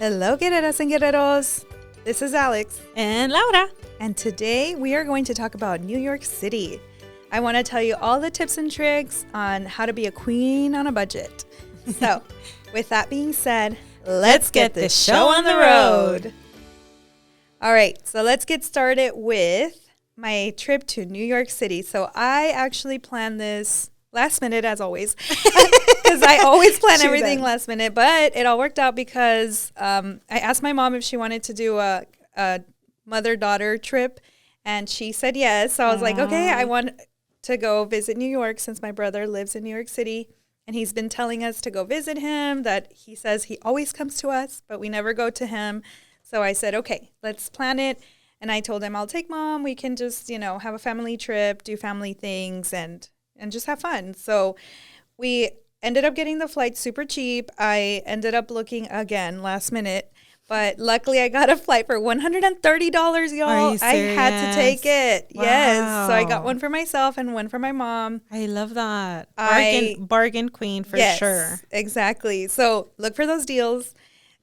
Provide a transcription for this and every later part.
Hello, guerreras and guerreros. This is Alex. And Laura. And today we are going to talk about New York City. I want to tell you all the tips and tricks on how to be a queen on a budget. So, with that being said, let's get this show on the road. All right, so let's get started with my trip to New York City. So, I actually planned this last minute, as always, because I always plan everything last minute. But it all worked out because I asked my mom if she wanted to do a mother-daughter trip, and she said yes. So I was like, okay, I want to go visit New York since my brother lives in New York City, and he's been telling us to go visit him, that he says he always comes to us, but we never go to him. So I said, okay, let's plan it. And I told him, I'll take mom. We can just, have a family trip, do family things, and just have fun. So we ended up getting the flight super cheap. I ended up looking again last minute, but luckily I got a flight for $130, y'all. I had to take it. Wow. Yes. So I got one for myself and one for my mom. I love that. Bargain queen for sure. Exactly. So look for those deals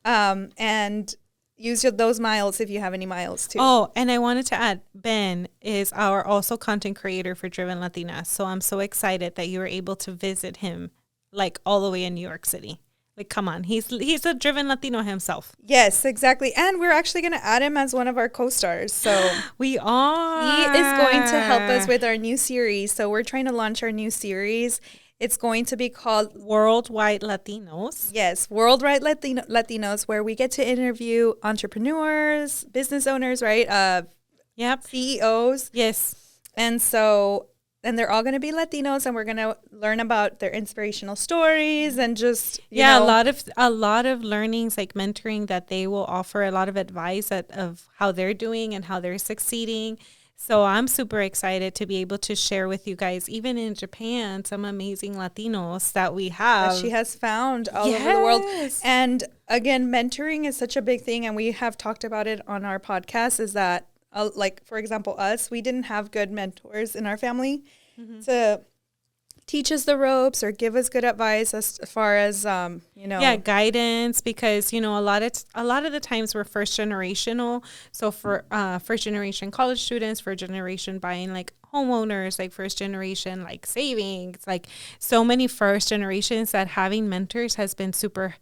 and use those miles if you have any miles too. Oh, and I wanted to add, Ben is our also content creator for Driven Latinas. So I'm so excited that you were able to visit him like all the way in New York City. Like, come on. He's a Driven Latino himself. Yes, exactly. And we're actually going to add him as one of our co-stars. So we are. He is going to help us with our new series. So we're trying to launch our new series. It's going to be called Worldwide Latinos. Yes, Worldwide Latinos, where we get to interview entrepreneurs, business owners, right? Yep. CEOs. Yes. And they're all going to be Latinos, and we're going to learn about their inspirational stories and just, a lot of learnings, like mentoring, that they will offer a lot of advice of how they're doing and how they're succeeding. So I'm super excited to be able to share with you guys, even in Japan, some amazing Latinos that we have. That she has found all over the world. And again, mentoring is such a big thing, and we have talked about it on our podcast, is that, like, for example, we didn't have good mentors in our family to teach us the ropes or give us good advice as far as, guidance, because, a lot of the times we're first generational. So for first generation college students, first generation buying like homeowners, like first generation, like savings, like so many first generations, that having mentors has been super.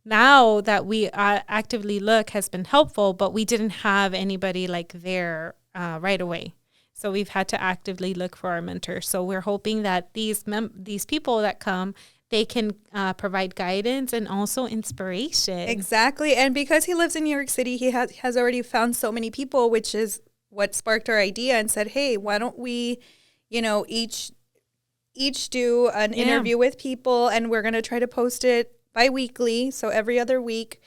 Now that we actively look has been helpful, but we didn't have anybody like there right away. So we've had to actively look for our mentors. So we're hoping that these people that come, they can provide guidance and also inspiration. Exactly. And because he lives in New York City, he has already found so many people, which is what sparked our idea and said, hey, why don't we, each do an interview with people, and we're going to try to post it bi-weekly, so every other week.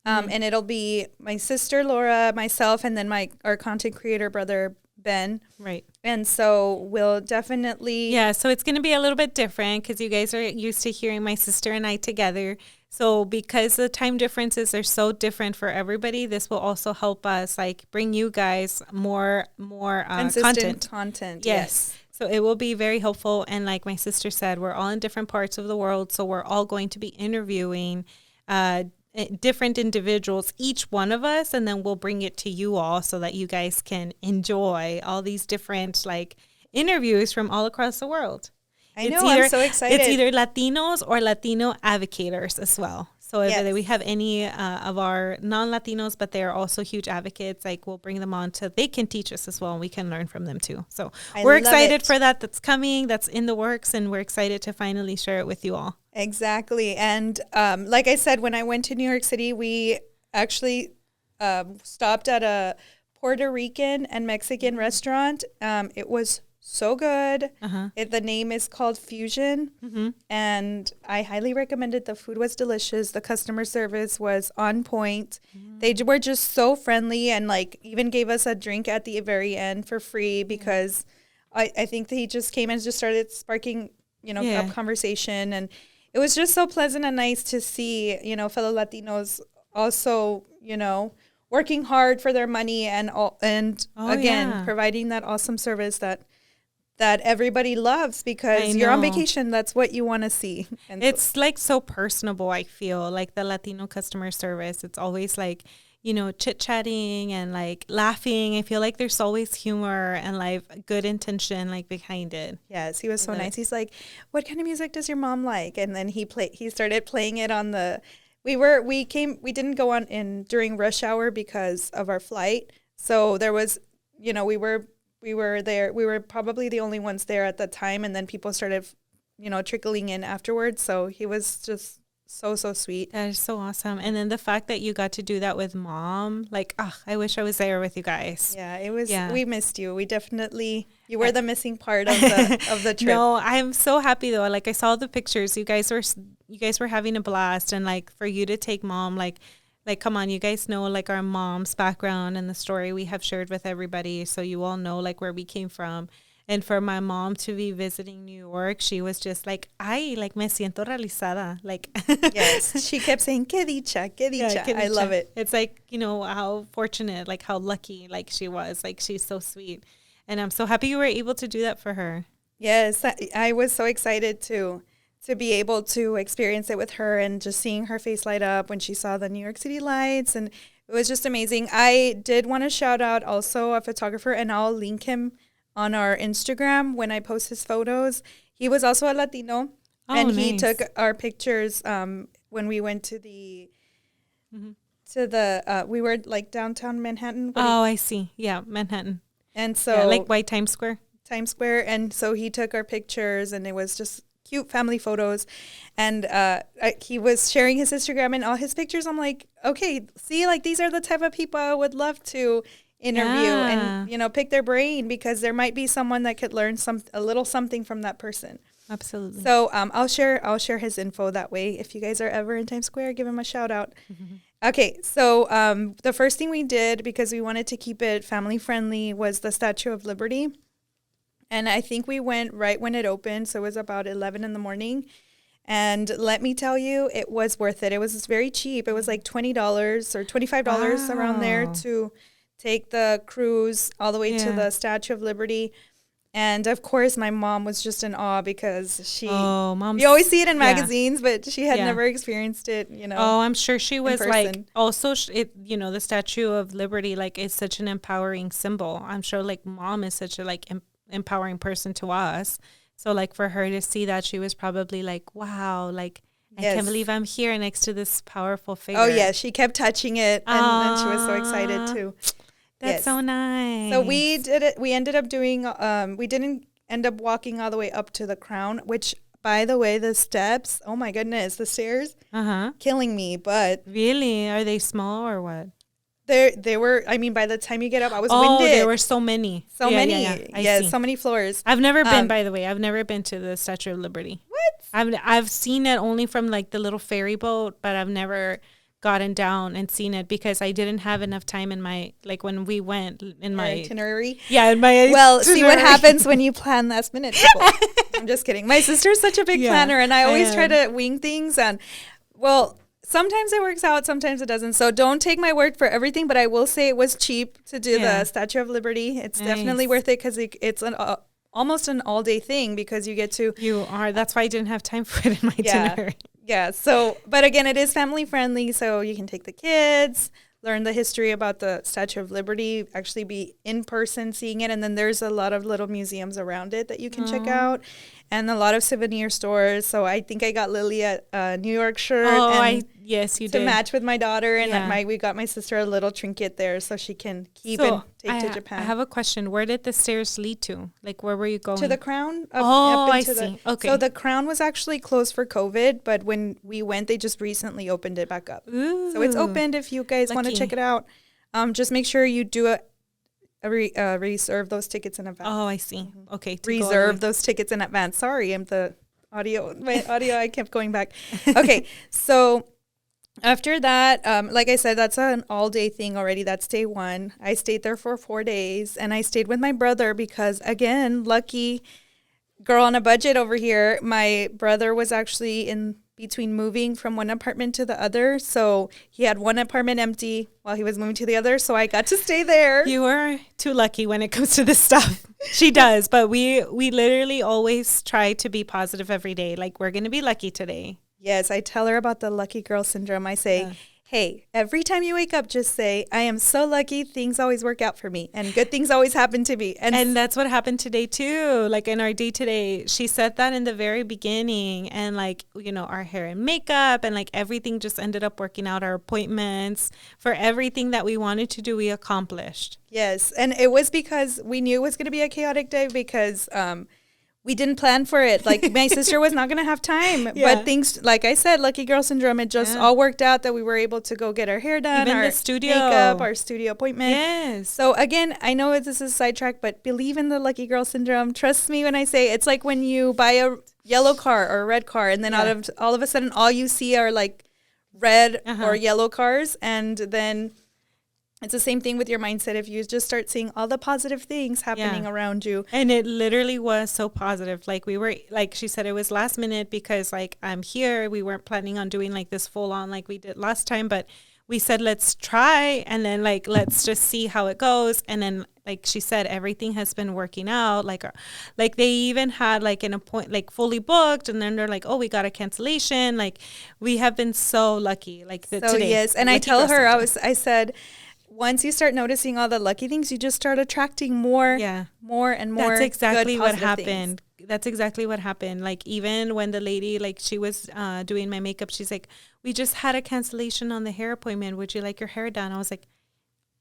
And it'll be my sister, Laura, myself, and then our content creator brother, Ben. Right. And so we'll definitely. Yeah, so it's going to be a little bit different because you guys are used to hearing my sister and I together. So because the time differences are so different for everybody, this will also help us like bring you guys more consistent content. Yes. So it will be very helpful. And like my sister said, we're all in different parts of the world. So we're all going to be interviewing different individuals, each one of us, and then we'll bring it to you all so that you guys can enjoy all these different like interviews from all across the world. I'm so excited. It's either Latinos or Latino advocators as well. So if we have any of our non-Latinos, but they're also huge advocates, like we'll bring them on so they can teach us as well, and we can learn from them too. So we're excited for that. That's coming. That's in the works, and we're excited to finally share it with you all. Exactly. And like I said, when I went to New York City, we actually stopped at a Puerto Rican and Mexican restaurant. It was so good. The name is called Fusion, and I highly recommend it. The food was delicious. The customer service was on point. They were just so friendly, and like even gave us a drink at the very end for free because I think that he just came and just started sparking up conversation, and it was just so pleasant and nice to see fellow Latinos also working hard for their money and providing that awesome service that that everybody loves because you're on vacation. That's what you want to see. And it's like so personable, I feel, like the Latino customer service. It's always like, you know, chit-chatting and like laughing. I feel like there's always humor and like good intention like behind it. Yes, he was so nice. He's like, "What kind of music does your mom like?" And then he started playing it on the we didn't go on in during rush hour because of our flight. So there was, you know, we were there. We were probably the only ones there at the time, and then people started, you know, trickling in afterwards. So he was just so sweet. That is so awesome. And then the fact that you got to do that with mom, like, I wish I was there with you guys. Yeah, it was. Yeah. We missed you. You were the missing part of the trip. No, I'm so happy though. Like I saw the pictures. You guys were having a blast, and like for you to take mom, like come on, you guys know like our mom's background and the story we have shared with everybody, so you all know like where we came from. And for my mom to be visiting New York, she was just like, ay, like me siento realizada. Like, yes, she kept saying, que dicha, que dicha. Yeah, que dicha. I love it. It's like, you know, how fortunate, like how lucky like she was. Like she's so sweet. And I'm so happy you were able to do that for her. Yes, I was so excited to be able to experience it with her and just seeing her face light up when she saw the New York City lights. And it was just amazing. I did want to shout out also a photographer, and I'll link him on our Instagram when I post his photos. He was also a Latino, and nice. He took our pictures when we went to the we were like downtown Manhattan. I see. Yeah, Manhattan. And so like White Times Square. And so he took our pictures, and it was just cute family photos. And he was sharing his Instagram and all his pictures. I'm like, okay, see, like these are the type of people I would love to interview and, you know, pick their brain, because there might be someone that could learn a little something from that person. Absolutely. So I'll share his info that way. If you guys are ever in Times Square, give him a shout out. Mm-hmm. Okay, so the first thing we did, because we wanted to keep it family friendly, was the Statue of Liberty. And I think we went right when it opened, so it was about 11 in the morning. And let me tell you, it was worth it. It was very cheap. It was like $20 or $25 around there to take the cruise all the way to the Statue of Liberty. And of course, my mom was just in awe because you always see it in magazines, but she had never experienced it, you know. Oh, I'm sure she was like, also, the Statue of Liberty, like, is such an empowering symbol. I'm sure, like, mom is such a, like, empowering person to us. So, like, for her to see that, she was probably like, wow, like, I can't believe I'm here next to this powerful figure. Oh, yeah, she kept touching it, and she was so excited, too. That's so nice. So we did it. We ended up doing, we didn't end up walking all the way up to the crown, which, by the way, the steps, oh my goodness, the stairs, killing me. But really, are they small or what? They were, I mean, by the time you get up, I was winded. Oh, there were so many. So many floors. I've never been, by the way. I've never been to the Statue of Liberty. What? I've seen it only from, like, the little ferry boat, but I've never gotten down and seen it because I didn't have enough time in my, like, when we went in my itinerary. Yeah, in my well, itinerary. See what happens when you plan last minute. I'm just kidding. My sister's such a big planner, and I always try to wing things. And well, sometimes it works out, sometimes it doesn't. So don't take my word for everything. But I will say it was cheap to do the Statue of Liberty. It's definitely worth it because it's almost an all day thing because you get to. That's why I didn't have time for it in my itinerary. Yeah, so, but again, it is family friendly, so you can take the kids, learn the history about the Statue of Liberty, actually be in person seeing it, and then there's a lot of little museums around it that you can check out, and a lot of souvenir stores. So I think I got Lily a New York shirt. Yes, you did. To match with my daughter, and we got my sister a little trinket there so she can keep and take to Japan. I have a question. Where did the stairs lead to? Like, where were you going? To the crown. I see. Okay. So the crown was actually closed for COVID, but when we went, they just recently opened it back up. Ooh, so it's opened if you guys want to check it out. Just make sure you do reserve those tickets in advance. Oh, I see. Okay. Reserve those tickets in advance. Sorry, my audio, I kept going back. Okay, so after that, like I said, that's an all-day thing already. That's day one. I stayed there for 4 days, and I stayed with my brother because, again, lucky girl on a budget over here. My brother was actually in between moving from one apartment to the other. So he had one apartment empty while he was moving to the other. So I got to stay there. You are too lucky when it comes to this stuff. She does, but we literally always try to be positive every day. Like, we're going to be lucky today. Yes, I tell her about the lucky girl syndrome. I say, hey, every time you wake up, just say, I am so lucky. Things always work out for me and good things always happen to me. And that's what happened today, too. Like, in our day today, she said that in the very beginning. And, like, you know, our hair and makeup and, like, everything just ended up working out. Our appointments for everything that we wanted to do, we accomplished. Yes. And it was because we knew it was going to be a chaotic day because we didn't plan for it. Like, my sister was not going to have time. Yeah. But things, like I said, lucky girl syndrome, it just all worked out that we were able to go get our hair done, even our the studio makeup, our studio appointment. Yes. So, again, I know this is a sidetrack, but believe in the lucky girl syndrome. Trust me when I say it's like when you buy a yellow car or a red car, and then all of a sudden, all you see are, like, red or yellow cars, and then it's the same thing with your mindset. If you just start seeing all the positive things happening around you. And it literally was so positive. Like, we were, like she said, it was last minute because, like, I'm here. We weren't planning on doing, like, this full on like we did last time. But we said, let's try. And then, like, let's just see how it goes. And then, like she said, everything has been working out. Like they even had, like, an appointment, like, fully booked. And then they're like, oh, we got a cancellation. Like, we have been so lucky. Like, today. Yes. And I tell her, I said, once you start noticing all the lucky things, you just start attracting more and more. That's exactly good, what happened. Things. That's exactly what happened. Like, even when the lady, like, she was doing my makeup, she's like, we just had a cancellation on the hair appointment. Would you like your hair done? I was like,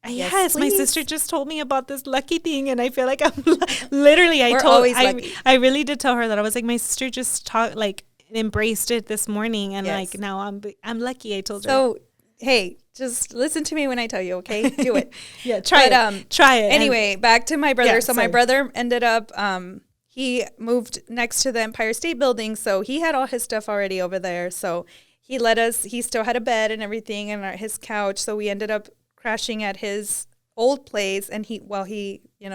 yes, my sister just told me about this lucky thing. And I feel like I'm literally, I really did tell her that. I was like, my sister just embraced it this morning. And like, now I'm lucky. I told her. So, hey, just listen to me when I tell you, okay? Do it. Try it. Anyway, back to my brother. My brother ended up, he moved next to the Empire State Building, so he had all his stuff already over there. So he still had a bed and everything and his couch. So we ended up crashing at his old place, and he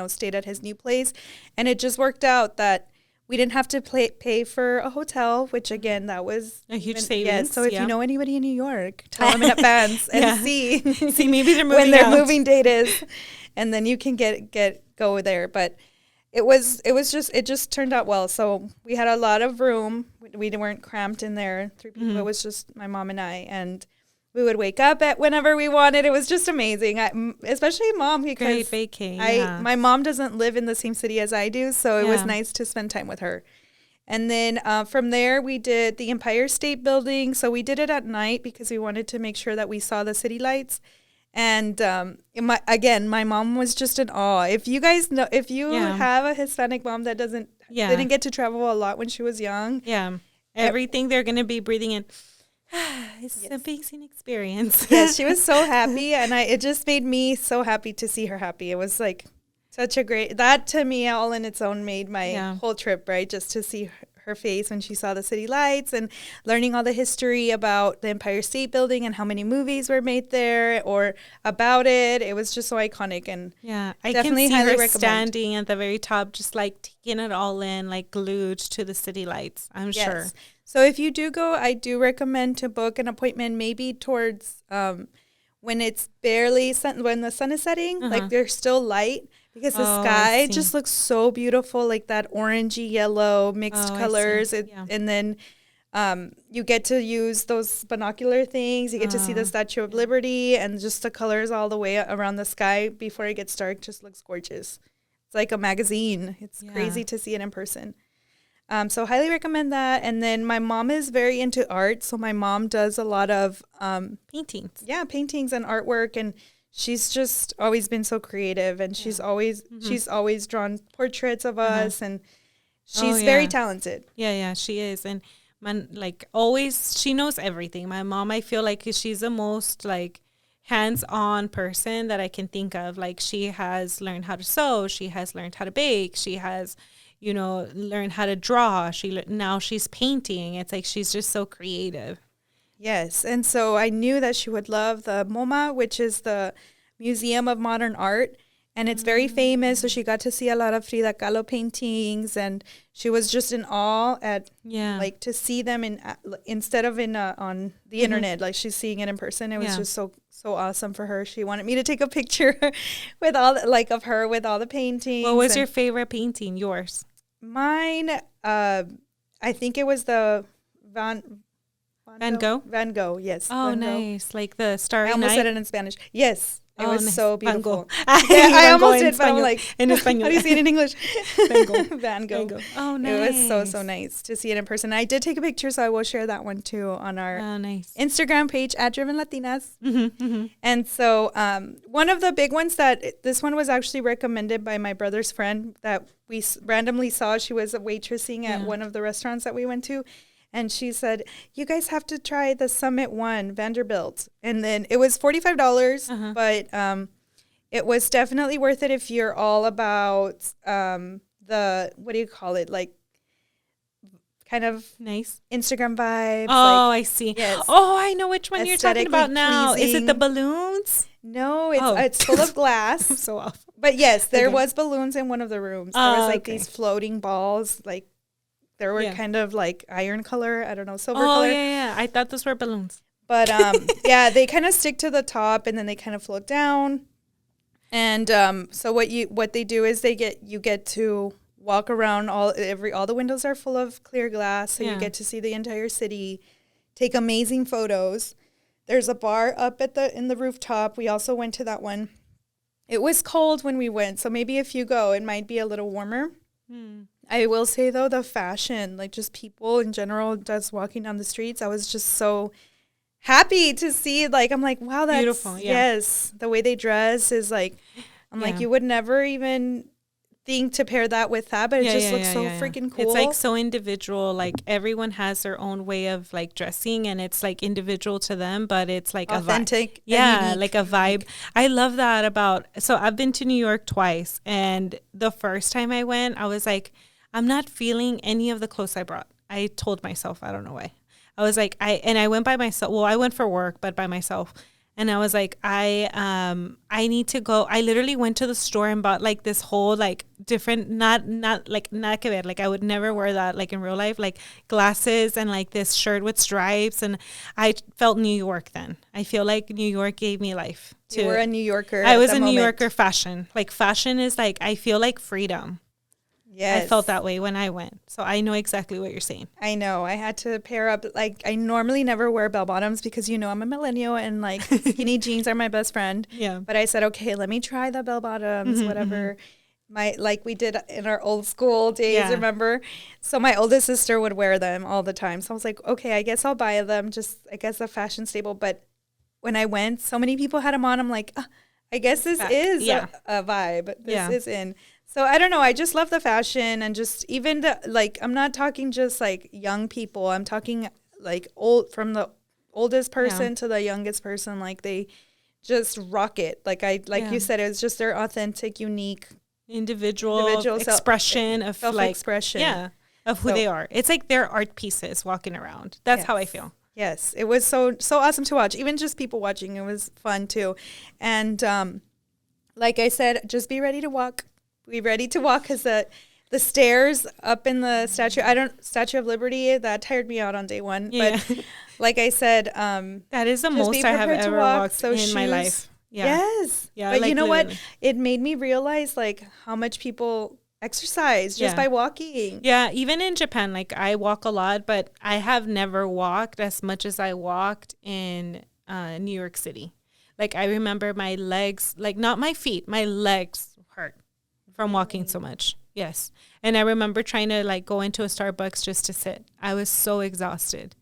stayed at his new place. And it just worked out that we didn't have to pay for a hotel, which, again, that was a huge savings. Yes, so if you know anybody in New York, tell them in advance and see maybe they're moving when their moving date is, and then you can go there. But it just turned out well. So we had a lot of room. We weren't cramped in there. 3 people. It was just my mom and I, and we would wake up at whenever we wanted. It was just amazing, especially Mom, because great vacay. My mom doesn't live in the same city as I do, so it was nice to spend time with her. And then from there, we did the Empire State Building. So we did it at night because we wanted to make sure that we saw the city lights. And my mom was just in awe. If you guys know, if you have a Hispanic mom that didn't get to travel a lot when she was young, everything they're gonna be breathing in. It's an amazing experience. Yes, she was so happy, and it just made me so happy to see her happy. It was like such a great, that to me all in its own made my whole trip, right? Just to see her face when she saw the city lights and learning all the history about the Empire State Building and how many movies were made there or about it. It was just so iconic, and I definitely can see her standing at the very top, just like taking it all in, like glued to the city lights. I'm sure. So if you do go, I do recommend to book an appointment maybe towards when it's barely when the sun is setting, like there's still light, because the sky just looks so beautiful, like that orangey yellow mixed colors. And then you get to use those binocular things. You get to see the Statue of Liberty, and just the colors all the way around the sky before it gets dark just looks gorgeous. It's like a magazine. It's crazy to see it in person. So highly recommend that. And then my mom is very into art. So my mom does a lot of paintings. Yeah, paintings and artwork. And she's just always been so creative. And she's always drawn portraits of us. And she's very talented. Yeah, she is. And always, she knows everything. My mom, I feel like she's the most hands-on person that I can think of. Like, she has learned how to sew. She has learned how to bake. She has learn how to draw. Now she's painting. It's like she's just so creative. Yes. And so I knew that she would love the MoMA, which is the Museum of Modern Art. And it's very famous, so she got to see a lot of Frida Kahlo paintings, and she was just in awe at like to see them in instead of in on the internet, like she's seeing it in person. It was just so awesome for her. She wanted me to take a picture with all of her with all the paintings. What was your favorite painting? Yours? Mine, I think it was the Van Gogh. Van Gogh, yes. Oh, Van Gogh. nice! Like the Starry I almost Night? said it in Spanish. Yes. It was so beautiful. I almost did, but I'm like, in Espanol. How do you see it in English? Van Gogh. Van Gogh. Oh, nice. It was so nice to see it in person. I did take a picture, so I will share that one too on our Instagram page at Driven Latinas. And so one of the big ones this one was actually recommended by my brother's friend that we randomly saw. She was waitressing at one of the restaurants that we went to. And she said, you guys have to try the Summit one, Vanderbilt. And then it was $45, but it was definitely worth it if you're all about what do you call it? Like kind of nice Instagram vibes. Oh, I see. Yes. Oh, I know which one you're talking about now. Is it the balloons? No, it's full of glass. I'm so off. But yes, there was balloons in one of the rooms. There was these floating balls, like. They were kind of like iron color. I don't know, silver color. Oh, yeah. I thought those were balloons. But, they kind of stick to the top and then they kind of float down. And so what they do is you get to walk around all the windows are full of clear glass. So you get to see the entire city, take amazing photos. There's a bar up in the rooftop. We also went to that one. It was cold when we went. So maybe if you go, it might be a little warmer. I will say, though, the fashion, like just people in general, just walking down the streets, I was just so happy to see. Like, I'm like, wow, that's beautiful. Yes, the way they dress is like, I'm like, you would never even think to pair that with that, but it just looks so freaking cool. It's like so individual. Like everyone has their own way of like dressing, and it's like individual to them, but it's like authentic. Like a vibe. I love that so I've been to New York twice, and the first time I went, I was like, I'm not feeling any of the clothes I brought. I told myself, I don't know why. I was like, I went by myself. Well, I went for work, but by myself. And I was like, I need to go. I literally went to the store and bought like this whole like different, not que ver, like I would never wear that like in real life, like glasses and like this shirt with stripes. And I felt New York then. I feel like New York gave me life. You were a New Yorker. I was a New Yorker fashion. Like fashion is like, I feel like freedom. Yes. I felt that way when I went. So I know exactly what you're saying. I know. I had to pair up. Like, I normally never wear bell bottoms because, I'm a millennial and, like, skinny jeans are my best friend. Yeah. But I said, okay, let me try the bell bottoms, whatever. Like we did in our old school days, remember? So my oldest sister would wear them all the time. So I was like, okay, I guess I'll buy them. Just, I guess, a fashion staple. But when I went, so many people had them on. I'm like, I guess this is a vibe. This is in. So I don't know. I just love the fashion and just even I'm not talking just like young people. I'm talking like from the oldest person to the youngest person. Like they just rock it. Like you said, it was just their authentic, unique, individual expression of self-expression. Of who they are. It's like they're art pieces walking around. That's how I feel. Yes. It was so awesome to watch. Even just people watching, it was fun too. And like I said, just be ready to walk. Be ready to walk because the stairs up in the Statue of Liberty, that tired me out on day one. Yeah. But like I said, that is the most I have ever walked in my life. Yeah. Yes. Yeah. But like, you know what? It made me realize like how much people exercise just by walking. Yeah. Even in Japan, like I walk a lot, but I have never walked as much as I walked in New York City. Like I remember my legs, like not my feet, my legs hurt from walking so much. Yes. And I remember trying to like go into a Starbucks just to sit. I was so exhausted.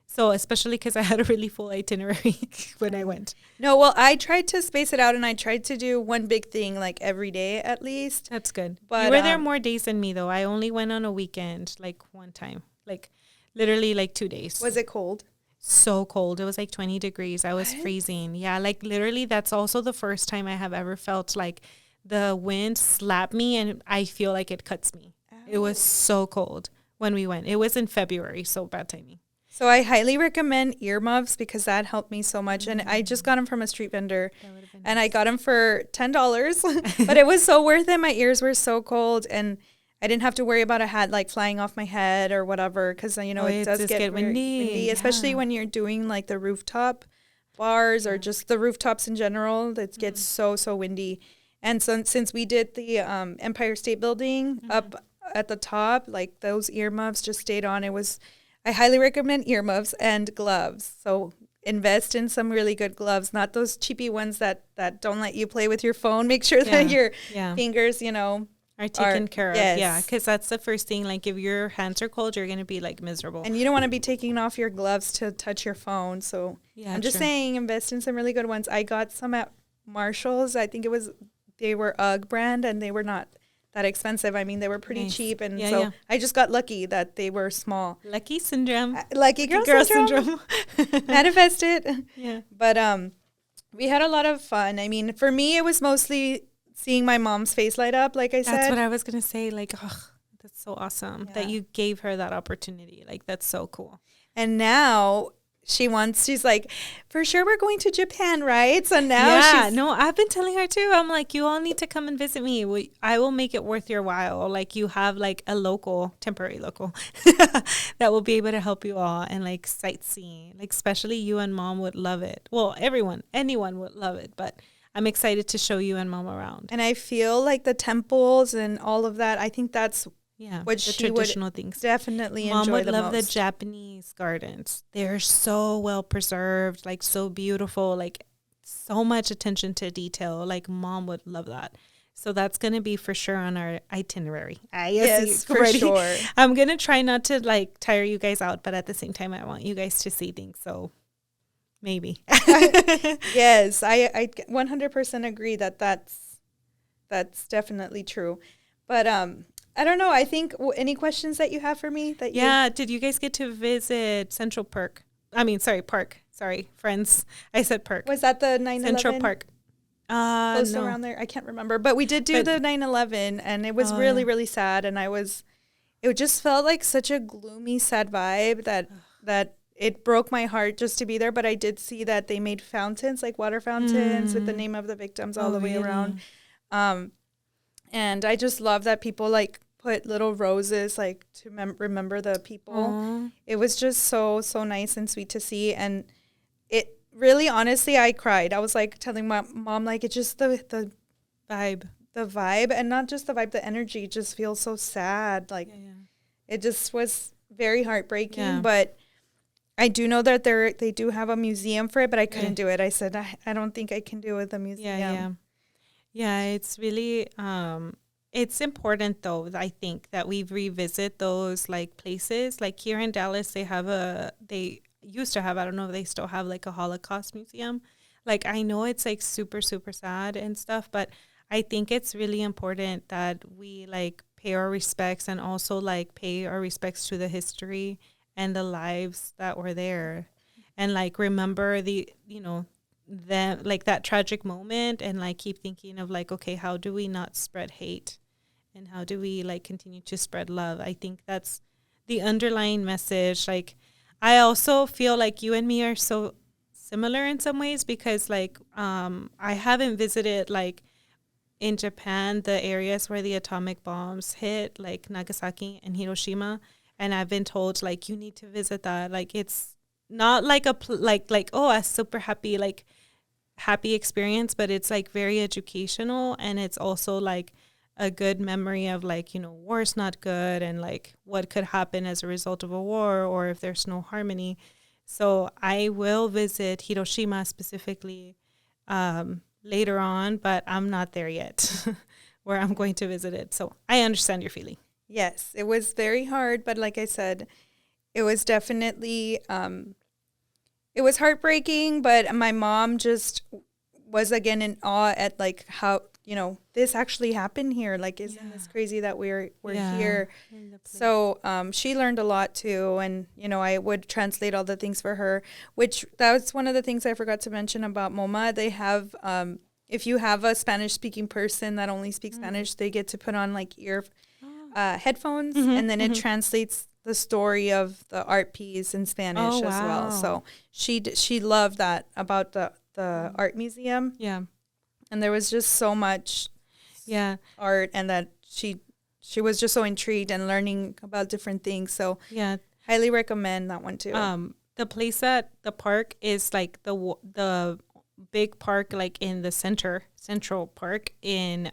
So especially because I had a really full itinerary when I went. No, well, I tried to space it out and I tried to do one big thing like every day at least. That's good. But you were there more days than me though. I only went on a weekend like one time, like literally like 2 days. Was it cold? So cold. It was like 20 degrees. I was freezing. Yeah, like literally that's also the first time I have ever felt like the wind slapped me and I feel like it cuts me. Ow. It was so cold when we went. It was in February, so bad timing. So I highly recommend earmuffs because that helped me so much. And I just got them from a street vendor. And I got them for $10, but it was so worth it. My ears were so cold, and I didn't have to worry about a hat like flying off my head or whatever, because it does get windy, especially when you're doing like the rooftop bars or just the rooftops in general. It gets so windy. And so since we did the Empire State Building up at the top, like those earmuffs just stayed on. I highly recommend earmuffs and gloves. So invest in some really good gloves, not those cheapy ones that don't let you play with your phone. Make sure that your fingers, are taken care of. Yeah, because that's the first thing. Like if your hands are cold, you're going to be like miserable. And you don't want to be taking off your gloves to touch your phone. So I'm just saying, invest in some really good ones. I got some at Marshall's. I think they were UGG brand, and they were not that expensive. I mean, they were pretty cheap. And I just got lucky that they were small. Lucky syndrome. Lucky girl syndrome. Manifest it. Yeah. But we had a lot of fun. I mean, for me, it was mostly seeing my mom's face light up, like I said. That's what I was going to say. Like, that's so awesome that you gave her that opportunity. Like, that's so cool. And now she's like, for sure we're going to Japan, right? So now I've been telling her too. I'm like, you all need to come and visit me. I will make it worth your while. Like, you have like a temporary local that will be able to help you all and like sightseeing. Like, especially you and Mom would love it. Well, anyone would love it, but I'm excited to show you and Mom around. And I feel like the temples and all of that, I think that's what the she traditional would things. Definitely enjoy Mom would the love most. the Japanese gardens. They're so well preserved, like so beautiful, like so much attention to detail. Like Mom would love that. So that's going to be for sure on our itinerary. Yes, for sure. I'm going to try not to like tire you guys out, but at the same time, I want you guys to see things. So maybe. Yes, I 100% agree that's definitely true. But I don't know. I think any questions that you have for me? Did you guys get to visit Central Park? Park. Sorry, friends. I said Park. Was that the 9/11? Central Park. Close around there. I can't remember. But we did do the 9/11, and it was really, really sad. And it just felt like such a gloomy, sad vibe that it broke my heart just to be there. But I did see that they made fountains, like water fountains with the name of the victims all the way around. And I just love that people like put little roses like to remember the people. Aww. It was just so nice and sweet to see. And it really, honestly, I cried. I was like telling my mom, like, it's just the vibe, and not just the vibe, the energy just feels so sad. Like it just was very heartbreaking. Yeah. But I do know that they do have a museum for it, but I couldn't do it. I said, I don't think I can do it with the museum. Yeah, it's really, it's important though, I think, that we revisit those like places. Like here in Dallas, they used to have, I don't know if they still have like a Holocaust museum. Like I know it's like super, super sad and stuff, but I think it's really important that we like pay our respects and also like pay our respects to the history and the lives that were there. And like remember like that tragic moment, and like keep thinking of like, okay, how do we not spread hate, and how do we like continue to spread love? I think that's the underlying message. Like I also feel like you and me are so similar in some ways, because like I haven't visited like in Japan the areas where the atomic bombs hit, like Nagasaki and Hiroshima, and I've been told like you need to visit that. Like it's not like a super happy experience, but it's like very educational, and it's also like a good memory of like, war's not good, and like what could happen as a result of a war, or if there's no harmony. So I will visit Hiroshima specifically later on, but I'm not there yet where I'm going to visit it. So I understand your feeling. Yes, it was very hard, but like I said, it was definitely it was heartbreaking, but my mom just was again in awe at like how, this actually happened here. Like, isn't this crazy that we're here? So she learned a lot too. And, I would translate all the things for her, which that was one of the things I forgot to mention about MoMA. They have, if you have a Spanish speaking person that only speaks Spanish, they get to put on like headphones, and then it translates the story of the art piece in Spanish as well. So she loved that about the art museum. Yeah. And there was just so much art, and that she was just so intrigued and learning about different things. So highly recommend that one too. The place at the park is like the big park, like in the central park in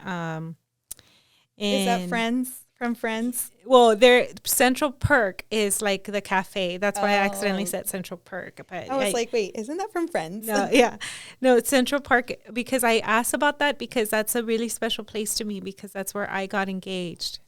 is that Friends? From Friends? Well, their Central Park is like the cafe. That's why I accidentally said Central Park. But I was like, wait, isn't that from Friends? No, no, it's Central Park, because I asked about that because that's a really special place to me, because that's where I got engaged.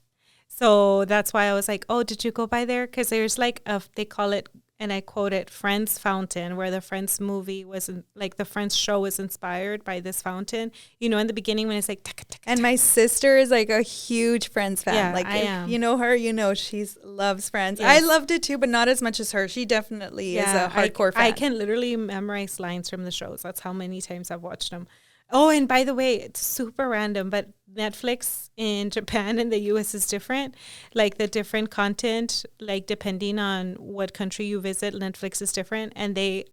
So that's why I was like, oh, did you go by there? Because there's like they call it, and I quote it, Friends Fountain, where the Friends movie the Friends show was inspired by this fountain. You know, in the beginning when it's like, taka, taka, and my sister is like a huge Friends fan. Yeah, like I am. You know her, you know she loves Friends. Yes. I loved it too, but not as much as her. She definitely is a hardcore fan. I can literally memorize lines from the shows. That's how many times I've watched them. Oh, and by the way, it's super random, but Netflix in Japan and the US is different. Like the different content, like depending on what country you visit, Netflix is different. And they